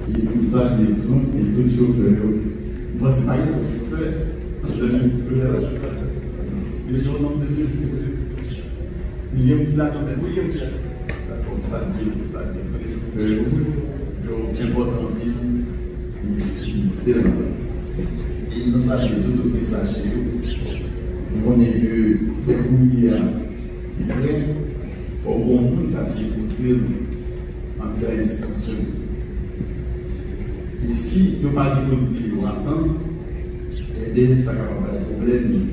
Et tout ça, et tout chauffeur. Moi, c'est pas le chauffeur, le ministre de la les gens n'ont pas de William D'accord, ça dit, les chauffeurs, le important du ministère. Et nous savons tout ce qui s'achète. Nous connaissons que des couilles et prêts au bon monde qui a posé en l'institution. Et si nous ne pas déposer ou attendre, eh bien, ça va avoir des problèmes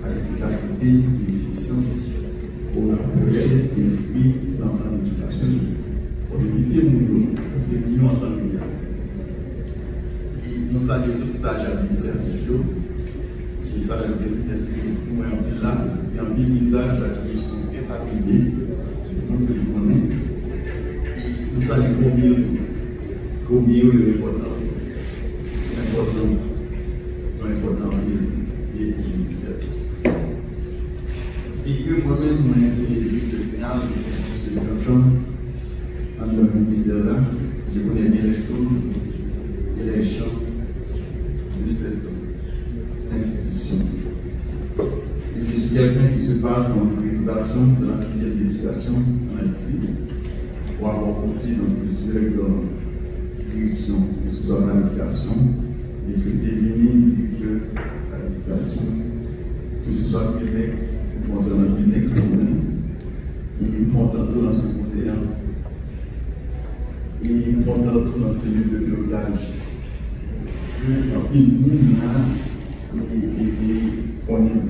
à l'efficacité et l'efficience pour le projet qui est inscrit dans l'éducation. Pour éviter les millions en tant que et nous saluons tout l'âge administratif. Et ça fait plaisir parce que nous sommes là et en visage la commission qui est appuyée, tout le monde que nous connaissons. Nous saluons combien le important et le ministère. Et que moi-même, moi, c'est génial, parce que j'entends dans le ministère là, je connais bien les choses et les champs de cette institution. Et je suis quelqu'un qui se passe en présentation de la filière d'éducation en Haïti pour avoir posté dans plusieurs directions, que ce soit dans l'éducation, et que devenu directeur à l'éducation, que ce soit Québec ou dans le Québec, et ils me font tantôt dans ce côté-là. Et ils me font tantôt dans ces lieux de pilotage. Il nous là, et on est.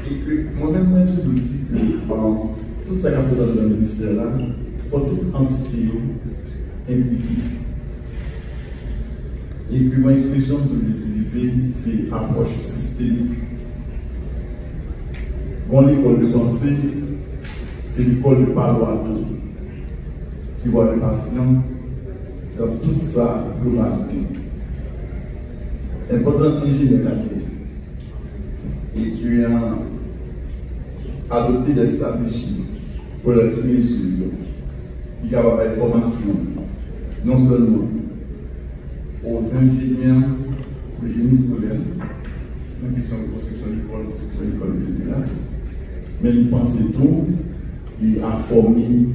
Et que moi-même, moi, toujours dit que tout ça qu'on fait dans le ministère là, il faut toute entité impliquée. Et que mon expression que j'utilise, c'est approche systémique. Quand l'école de pensée, c'est l'école de parole à tout, qui voit les patients dans toute sa globalité. Important de généralité. Et puis adopter des stratégies pour les mesures. Il y a une formation, non seulement aux ingénieurs, aux génies scolaires, une question de construction d'école, etc. Mais il pensait tout et à former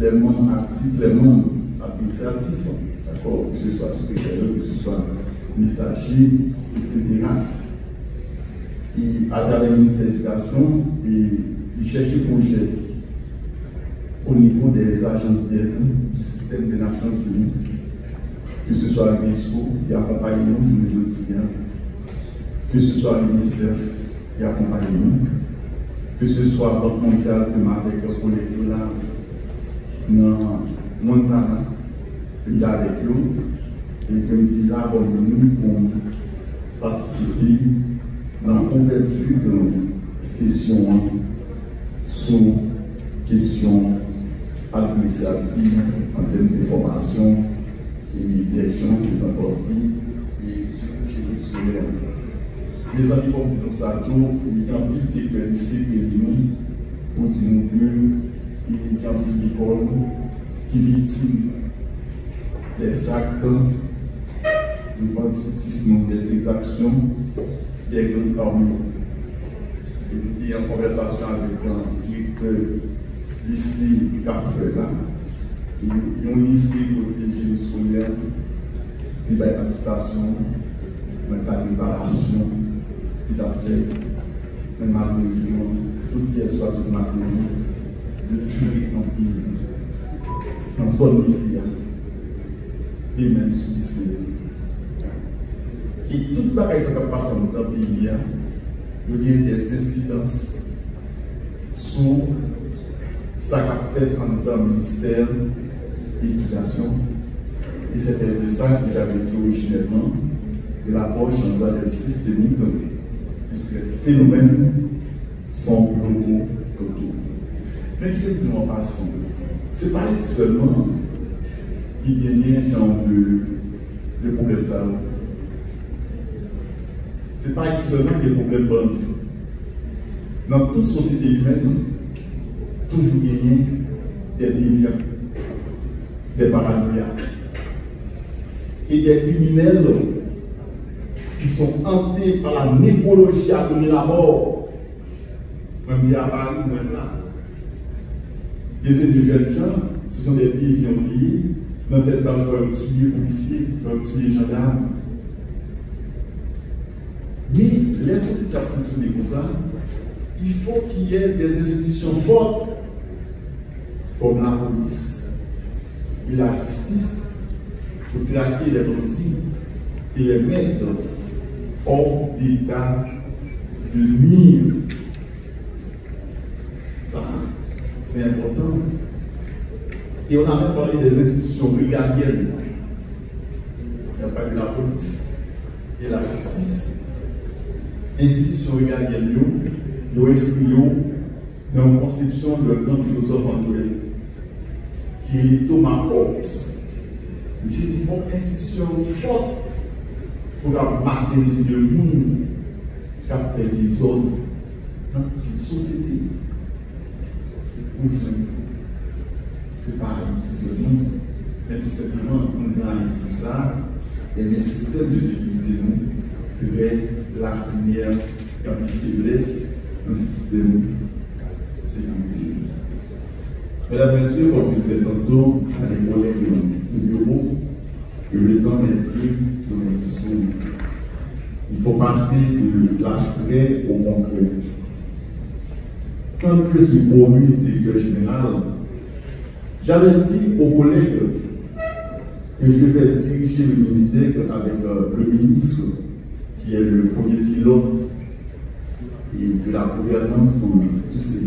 les membres actifs, les membres administratifs, d'accord, que ce soit secrétaire, que ce soit messager, etc. Et à travers le ministère de l'Éducation, il cherche des projets au niveau des agences d'aide du système des Nations Unies, que ce soit l'UNESCO qui accompagne nous, je le dis bien, que ce soit le ministère qui accompagne nous, que ce soit la Banque mondiale qui m'a avec le collègue là, dans Montana, qui est avec nous, et que me dit là, pour participer dans l'ouverture station sous question administrative en termes de formation et des gens qui sont sortis et qui sont scolaires. Les amis, comme disons ça, il y a un petit peu de sécurité pour dire que il y a une école qui est victime des actes de banditisme, des exactions, des grandes familles. Et il y a une conversation avec un directeur lycée Cap-Fait là. Il y a un lycée côté génie scolaire, qui va être en station, dans la réparation, qui a fait, même malheureusement, tout qui est soit du matériel, de tuer en pays, dans son lycée, et même sous lycée. Et toute la chose qui passe dans le pays, il y a des incidences sur ce qu'a fait dans le ministère de l'Éducation. Et c'était de ça que j'avais dit originellement, que l'approche doit être systémique, puisque les phénomènes sont globaux totaux. Mais je le dis en passant, ce n'est pas seulement qu'il y a un genre de problème ça. Ce n'est pas seulement des problèmes bandits. Dans toute société humaine, toujours gagner des déviants, des paranoïaques et des criminels qui sont hantés par la névrologie à donner la mort. Même si à Paris, moi ça. Les jeunes gens, ce sont des déviants qui, dans tête base, vont tuer policiers, vont tuer gendarmes. Mais les sociétés qui fonctionnent comme ça, il faut qu'il y ait des institutions fortes comme la police et la justice pour traquer les bandits et les mettre hors d'état de nuire. Ça, c'est important. Et on a même parlé des institutions régaliennes. Il n'y a pas eu la police et la justice. Institutions régaliennes, nous inscrivons dans une conception de grand philosophe anglais, qui est Thomas Hobbes. C'est une institution forte pour marquer le monde qui a fait des ordres dans une société. Aujourd'hui, ce n'est pas Haïti seulement, mais tout simplement, on a Haïti ça, et les systèmes de sécurité nous devraient la première comme faiblesse dans le système de sécurité. Mesdames et messieurs, comme je disais tantôt à les collègues du bureau, que le temps n'est plus sur nos discours. Il faut passer de l'abstrait au concret. Quand je suis promu directeur général, j'avais dit aux collègues que je vais diriger le ministère avec le ministre qui est le premier pilote et de la gouvernance en tout ce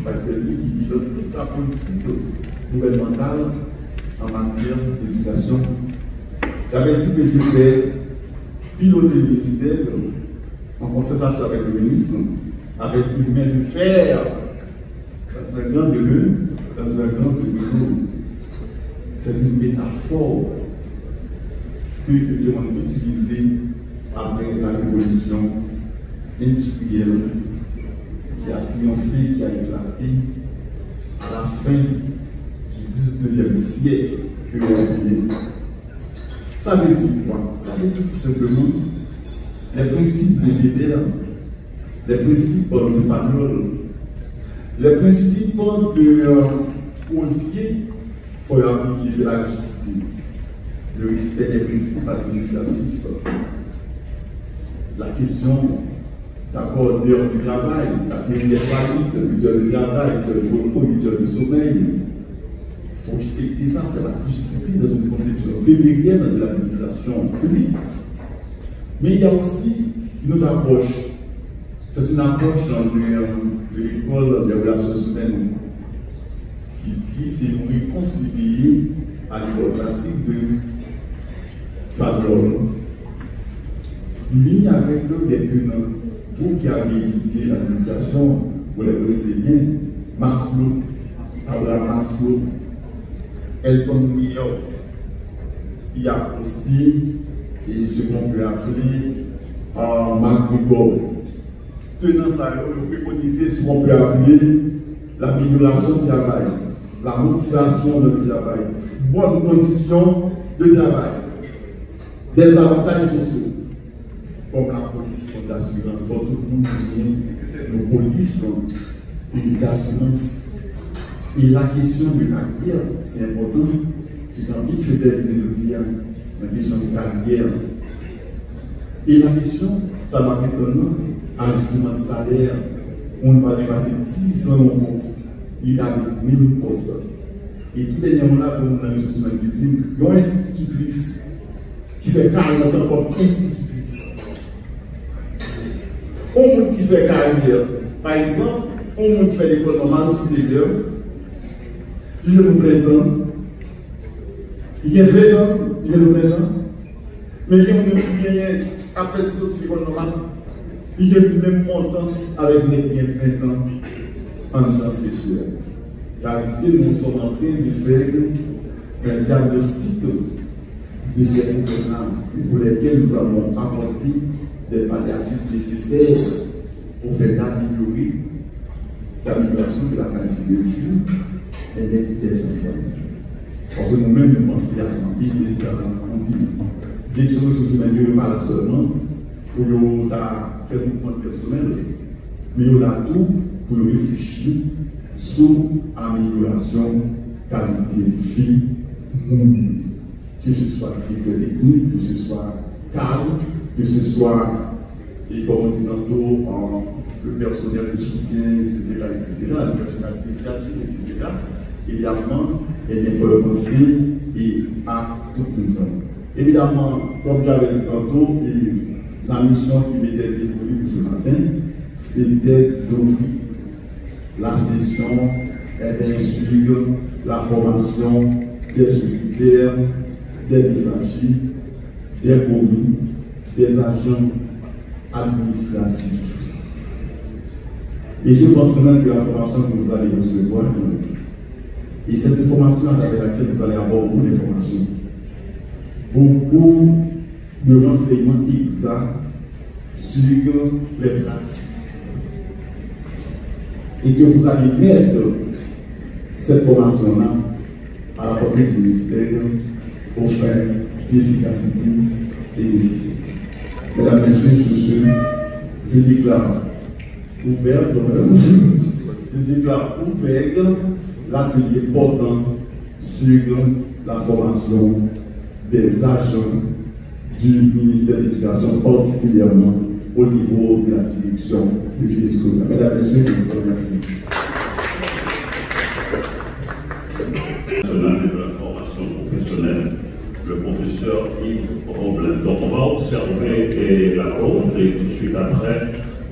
parce que c'est lui qui pilote toute la politique gouvernementale en matière d'éducation. J'avais dit que je vais piloter le ministère en concertation avec le ministre, avec une main de fer, dans un grand de dans un grand de C'est une métaphore que nous devons utiliser après la révolution industrielle qui a triomphé, qui a éclaté à la fin du 19e siècle européen. Ça veut dire quoi? Ça veut dire tout simplement les principes de Weber, les principes de Fagnol, les principes de Osier, il faut appliquer, c'est la justice, le respect des principes administratifs. La question d'accord d'heure du travail, la dernière valide, l'heure du travail, l'heure de sommeil. Il faut respecter ça, c'est la justice dans une conception vénérienne de l'administration publique. Mais il y a aussi une autre approche. C'est une approche de l'école des relations humaines qui dit c'est pour réconcilier à l'école classique de Fagnol. Il y a avec eux des tenants vous qui avez étudié l'administration, vous les connaissez bien, Maslow, Abraham Maslow, Elton Muir, il y a aussi ce qu'on peut appeler McGregor. Tenant ça, on peut préconiser ce qu'on peut appeler l'amélioration du travail, la motivation de travail, bonnes conditions de travail, des avantages sociaux, comme la police d'assurance. Tout le monde vient que nos polices d'assurance. Et la question de carrière, c'est important. Dans le fait la question de carrière. Et la question, ça va maintenant à justement de salaire. On va dépasser 10 ans au poste. Il a le même poste. Et tout dernièrement là, comme dans les ressources humaines qui disent, il y a une institutrice qui fait 40 ans comme institutrice. Un monde qui fait carrière, par exemple, un monde qui fait l'école normale supérieure, il y a le prétend, il y a 20 ans, il y a le prétend, mais il y a un monde qui vient après de sortir de l'école normale, il y a le même montant avec les 20 ans en dans ce secteur. Ça veut dire que nous sommes en train de faire un diagnostic de ces problèmes pour lesquels nous allons apporter des palliatifs nécessaires pour faire l'amélioration de la qualité de vie et des enfants. Parce que nous-mêmes, nous pensons à ça, direction des ressources humaines, nous ne pas là seulement pour faire un compte personnel, mais nous avons tout pour réfléchir sur l'amélioration qualité de vie, que ce soit type technique, que ce soit cadre, que ce soit, et comme on dit tantôt, le personnel de soutien, etc., le personnel administratif, etc. Évidemment, il faut le penser et à tout le monde. Évidemment, comme j'avais dit tantôt, la mission qui m'était dévolue ce matin, c'était d'ouvrir la session et d'instruire la formation des secrétaires, des messagers, des commis, des agents administratifs. Et je pense même que la formation que vous allez recevoir, et cette information avec laquelle vous allez avoir beaucoup d'informations, beaucoup de renseignements exacts sur les pratiques. Et que vous allez mettre cette formation-là à la portée du ministère pour faire d'efficacité et d'efficience. Mesdames et messieurs, sur ce, je déclare ouvert, l'atelier portant sur la formation des agents du ministère de l'Éducation, particulièrement au niveau de la direction du vie scolaire. Mesdames et messieurs, je vous remercie. De la formation professionnelle, le professeur Yves Roblin. Donc on va observer la cause et tout de suite après,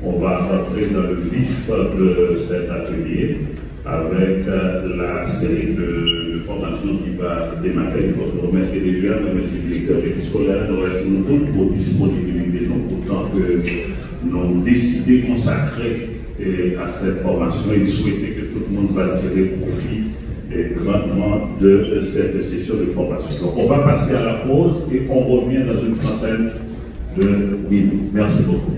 on va rentrer dans le vif de cet atelier avec la série de formations qui va démarrer. Donc je remercie déjà le directeur de scolaire, nous restons toutes pour disponibilité, donc autant que nous décidons de consacrer à cette formation et souhaiter que tout le monde va tirer profit grandement de cette session de formation. Donc on va passer à la pause et on revient dans une trentaine de minutes. Merci beaucoup.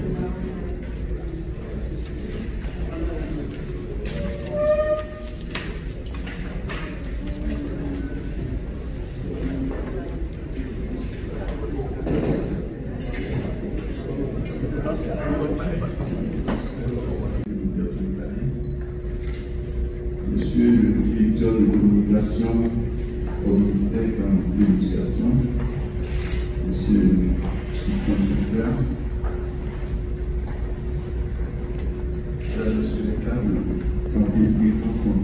Monsieur le directeur de communication au ministère de l'Éducation, Monsieur le scientifique, Monsieur les cadres qui ont été présents sans